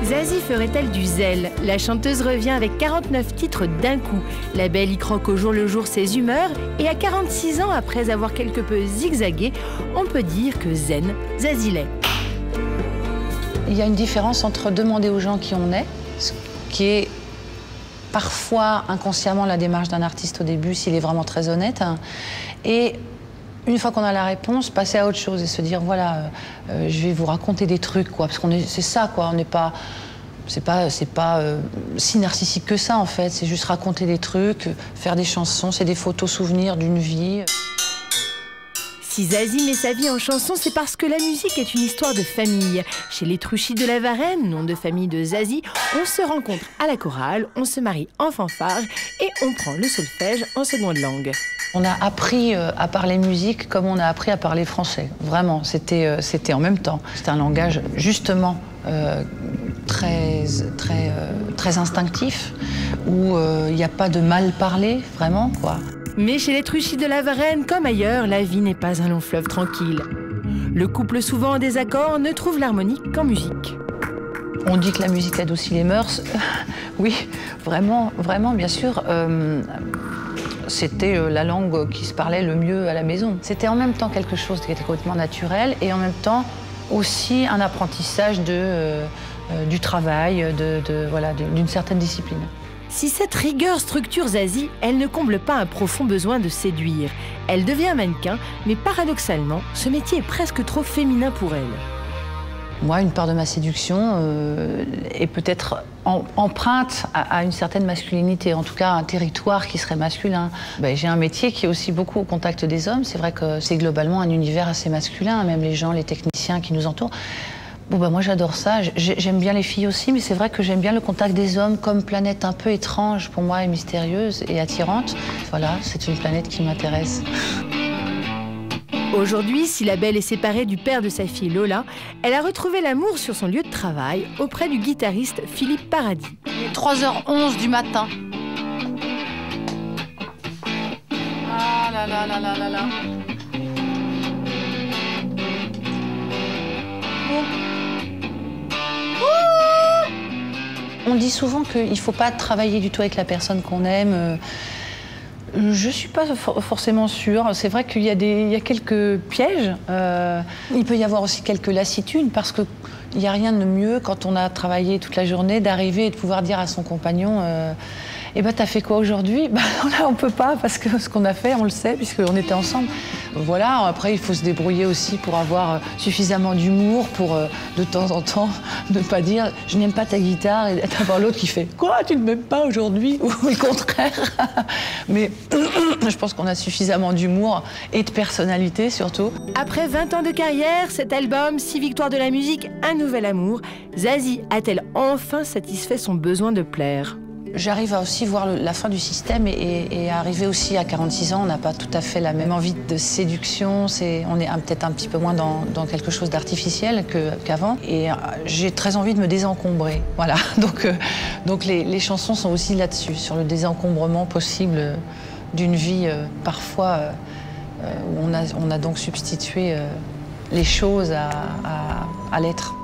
Zazie ferait-elle du zèle? La chanteuse revient avec 49 titres d'un coup. La belle y croque au jour le jour ses humeurs et à 46 ans, après avoir quelque peu zigzagué, on peut dire que zen, Zazie l'est. Il y a une différence entre demander aux gens qui on est, ce qui est parfois inconsciemment la démarche d'un artiste au début, s'il est vraiment très honnête, hein, et une fois qu'on a la réponse, passer à autre chose et se dire voilà, je vais vous raconter des trucs, quoi, parce c'est ça, quoi, on n'est pas, c'est pas si narcissique que ça en fait, c'est juste raconter des trucs, faire des chansons, c'est des photos souvenirs d'une vie. Si Zazie met sa vie en chanson, c'est parce que la musique est une histoire de famille. Chez les Truchy de la Varenne, nom de famille de Zazie, on se rencontre à la chorale, on se marie en fanfare et on prend le solfège en seconde langue. On a appris à parler musique comme on a appris à parler français. Vraiment, c'était en même temps. C'était un langage justement très instinctif, où il n'y a pas de mal parler, vraiment, quoi. Mais chez les Truchy de la Varenne, comme ailleurs, la vie n'est pas un long fleuve tranquille. Le couple souvent en désaccord ne trouve l'harmonie qu'en musique. On dit que la musique adoucit les mœurs. Oui, vraiment, vraiment, bien sûr. C'était la langue qui se parlait le mieux à la maison. C'était en même temps quelque chose qui était complètement naturel et en même temps aussi un apprentissage du travail, voilà, d'une certaine discipline. Si cette rigueur structure Zazie, elle ne comble pas un profond besoin de séduire. Elle devient mannequin, mais paradoxalement, ce métier est presque trop féminin pour elle. Moi, une part de ma séduction est peut-être empreinte à une certaine masculinité, en tout cas un territoire qui serait masculin. J'ai un métier qui est aussi beaucoup au contact des hommes. C'est vrai que c'est globalement un univers assez masculin, même les gens, les techniciens qui nous entourent. Bon, moi j'adore ça, j'aime bien les filles aussi, mais c'est vrai que j'aime bien le contact des hommes comme planète un peu étrange pour moi et mystérieuse et attirante. Voilà, c'est une planète qui m'intéresse. Aujourd'hui, si la belle est séparée du père de sa fille Lola, elle a retrouvé l'amour sur son lieu de travail auprès du guitariste Philippe Paradis. Il est 3h11 du matin. Ah là là là là là là. On dit souvent qu'il ne faut pas travailler du tout avec la personne qu'on aime. Je ne suis pas forcément sûre. C'est vrai qu'il y a quelques pièges. Il peut y avoir aussi quelques lassitudes parce qu'il n'y a rien de mieux quand on a travaillé toute la journée d'arriver et de pouvoir dire à son compagnon eh ben, t'as fait quoi aujourd'hui? Là, on peut pas, parce que ce qu'on a fait, on le sait, puisqu'on était ensemble. Voilà, après, il faut se débrouiller aussi pour avoir suffisamment d'humour pour, de temps en temps, ne pas dire « je n'aime pas ta guitare » et d'avoir l'autre qui fait « quoi, tu ne m'aimes pas aujourd'hui ?» ou le contraire. Mais je pense qu'on a suffisamment d'humour et de personnalité, surtout. Après 20 ans de carrière, cet album, 6 victoires de la musique, un nouvel amour, Zazie a-t-elle enfin satisfait son besoin de plaire? J'arrive à aussi voir la fin du système et arriver aussi à 46 ans, on n'a pas tout à fait la même envie de séduction. On est peut-être un petit peu moins dans quelque chose d'artificiel qu'avant. Et j'ai très envie de me désencombrer. Voilà. Donc les chansons sont aussi là-dessus, sur le désencombrement possible d'une vie parfois où on a donc substitué les choses à l'être.